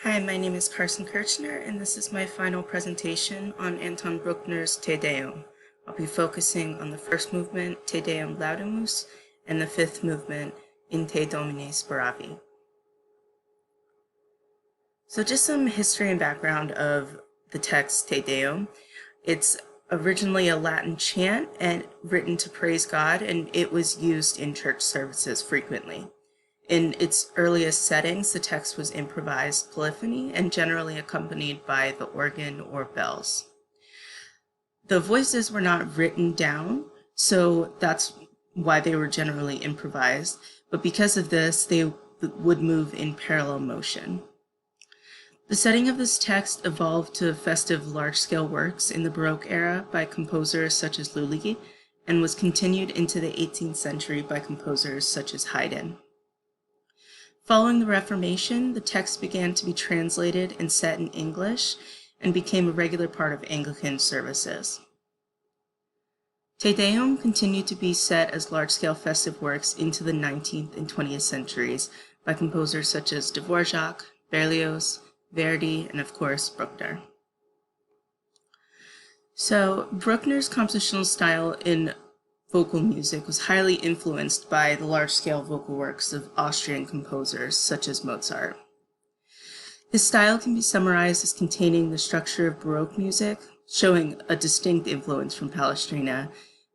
Hi, my name is Carson Kirchner, and this is my final presentation on Anton Bruckner's Te Deum. I'll be focusing on the first movement, Te Deum Laudamus, and the fifth movement, In Te Domine Speravi. So just some history and background of the text Te Deum. It's originally a Latin chant and written to praise God, and it was used in church services frequently. In its earliest settings, the text was improvised polyphony and generally accompanied by the organ or bells. The voices were not written down, so that's why they were generally improvised, but because of this, they would move in parallel motion. The setting of this text evolved to festive large-scale works in the Baroque era by composers such as Lully, and was continued into the 18th century by composers such as Haydn. Following the Reformation, the text began to be translated and set in English and became a regular part of Anglican services. Te Deum continued to be set as large-scale festive works into the 19th and 20th centuries by composers such as Dvorak, Berlioz, Verdi, and of course, Bruckner. So, Bruckner's compositional style in vocal music was highly influenced by the large-scale vocal works of Austrian composers such as Mozart. His style can be summarized as containing the structure of Baroque music, showing a distinct influence from Palestrina,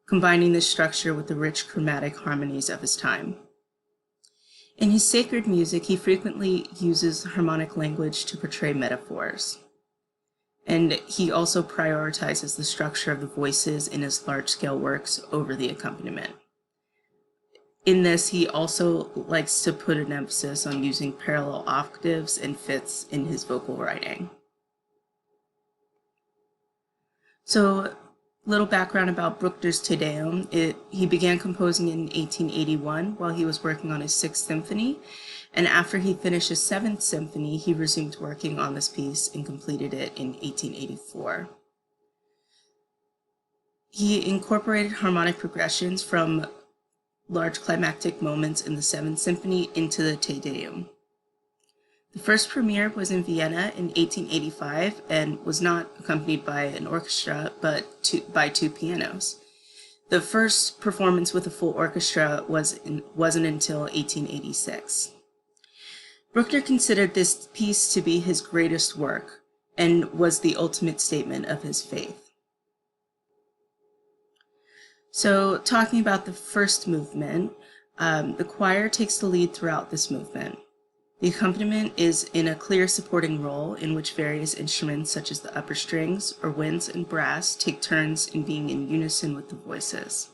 combining this structure with the rich chromatic harmonies of his time. In his sacred music, he frequently uses harmonic language to portray metaphors. And he also prioritizes the structure of the voices in his large-scale works over the accompaniment. In this, he also likes to put an emphasis on using parallel octaves and fifths in his vocal writing. So, little background about Bruckner's Te Deum. He began composing in 1881 while he was working on his Sixth Symphony, and after he finished his Seventh Symphony, he resumed working on this piece and completed it in 1884. He incorporated harmonic progressions from large climactic moments in the Seventh Symphony into the Te Deum. The first premiere was in Vienna in 1885 and was not accompanied by an orchestra, but by two pianos. The first performance with a full orchestra wasn't until 1886. Bruckner considered this piece to be his greatest work and was the ultimate statement of his faith. So, talking about the first movement, the choir takes the lead throughout this movement. The accompaniment is in a clear supporting role in which various instruments such as the upper strings or winds and brass take turns in being in unison with the voices.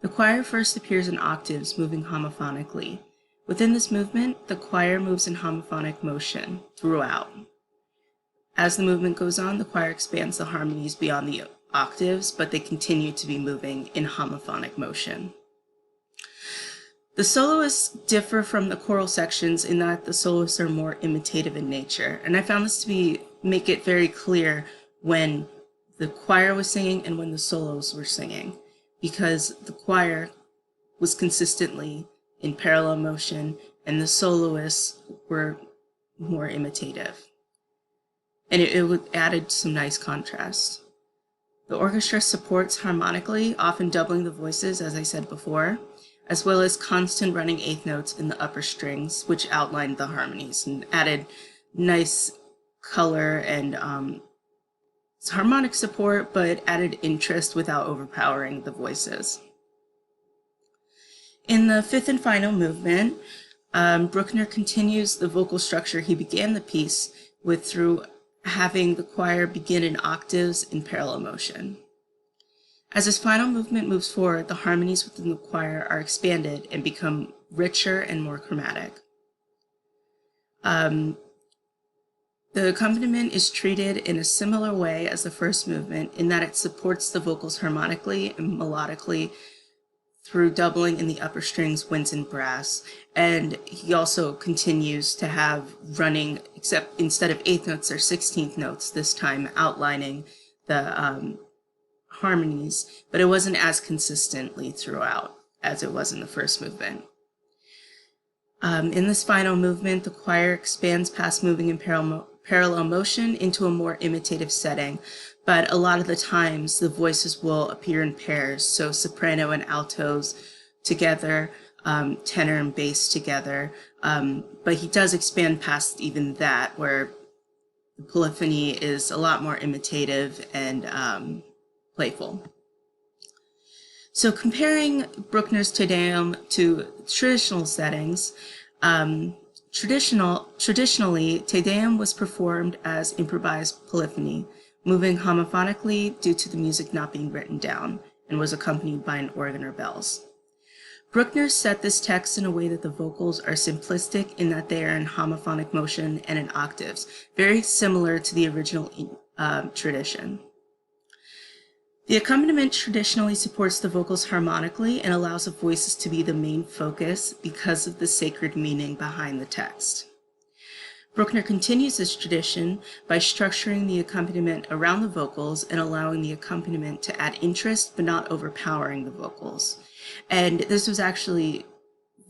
The choir first appears in octaves moving homophonically. Within this movement, the choir moves in homophonic motion throughout. As the movement goes on, the choir expands the harmonies beyond the octaves, but they continue to be moving in homophonic motion. The soloists differ from the choral sections in that the soloists are more imitative in nature, and I found this to make it very clear when the choir was singing and when the solos were singing, because the choir was consistently in parallel motion and the soloists were more imitative. And it added some nice contrast. The orchestra supports harmonically, often doubling the voices, as I said before, as well as constant running eighth notes in the upper strings, which outlined the harmonies and added nice color and harmonic support, but added interest without overpowering the voices. In the fifth and final movement, Bruckner continues the vocal structure he began the piece with through having the choir begin in octaves in parallel motion. As his final movement moves forward, the harmonies within the choir are expanded and become richer and more chromatic. The accompaniment is treated in a similar way as the first movement in that it supports the vocals harmonically and melodically through doubling in the upper strings, winds, and brass. And he also continues to have running, except instead of eighth notes, they're 16th notes, this time outlining the harmonies, but it wasn't as consistently throughout as it was in the first movement. In this final movement, the choir expands past moving in parallel motion into a more imitative setting, but a lot of the times the voices will appear in pairs, so soprano and altos together, tenor and bass together, but he does expand past even that, where the polyphony is a lot more imitative and playful. So comparing Bruckner's Te Deum to traditional settings, traditionally, Te Deum was performed as improvised polyphony, moving homophonically due to the music not being written down, and was accompanied by an organ or bells. Bruckner set this text in a way that the vocals are simplistic in that they are in homophonic motion and in octaves, very similar to the original tradition. The accompaniment traditionally supports the vocals harmonically and allows the voices to be the main focus because of the sacred meaning behind the text. Bruckner continues this tradition by structuring the accompaniment around the vocals and allowing the accompaniment to add interest but not overpowering the vocals. And this was actually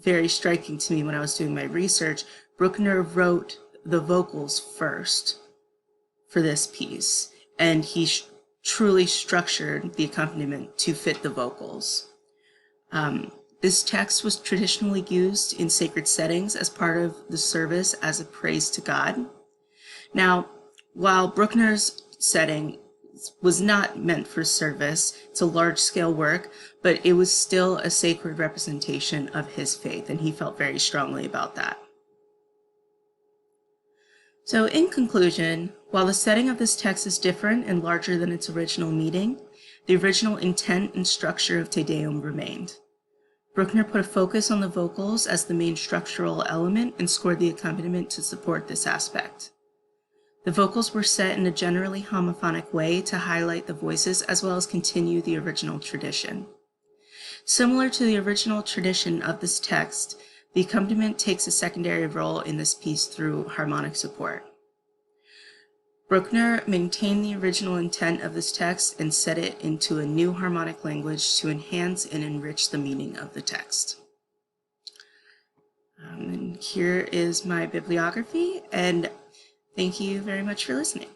very striking to me when I was doing my research. Bruckner wrote the vocals first for this piece, and he truly structured the accompaniment to fit the vocals. This text was traditionally used in sacred settings as part of the service as a praise to God. Now, while Bruckner's setting was not meant for service, it's a large-scale work, but it was still a sacred representation of his faith, and he felt very strongly about that. So in conclusion, while the setting of this text is different and larger than its original meaning, the original intent and structure of Te Deum remained. Bruckner put a focus on the vocals as the main structural element and scored the accompaniment to support this aspect. The vocals were set in a generally homophonic way to highlight the voices as well as continue the original tradition. Similar to the original tradition of this text, the accompaniment takes a secondary role in this piece through harmonic support. Bruckner maintained the original intent of this text and set it into a new harmonic language to enhance and enrich the meaning of the text. And here is my bibliography, and thank you very much for listening.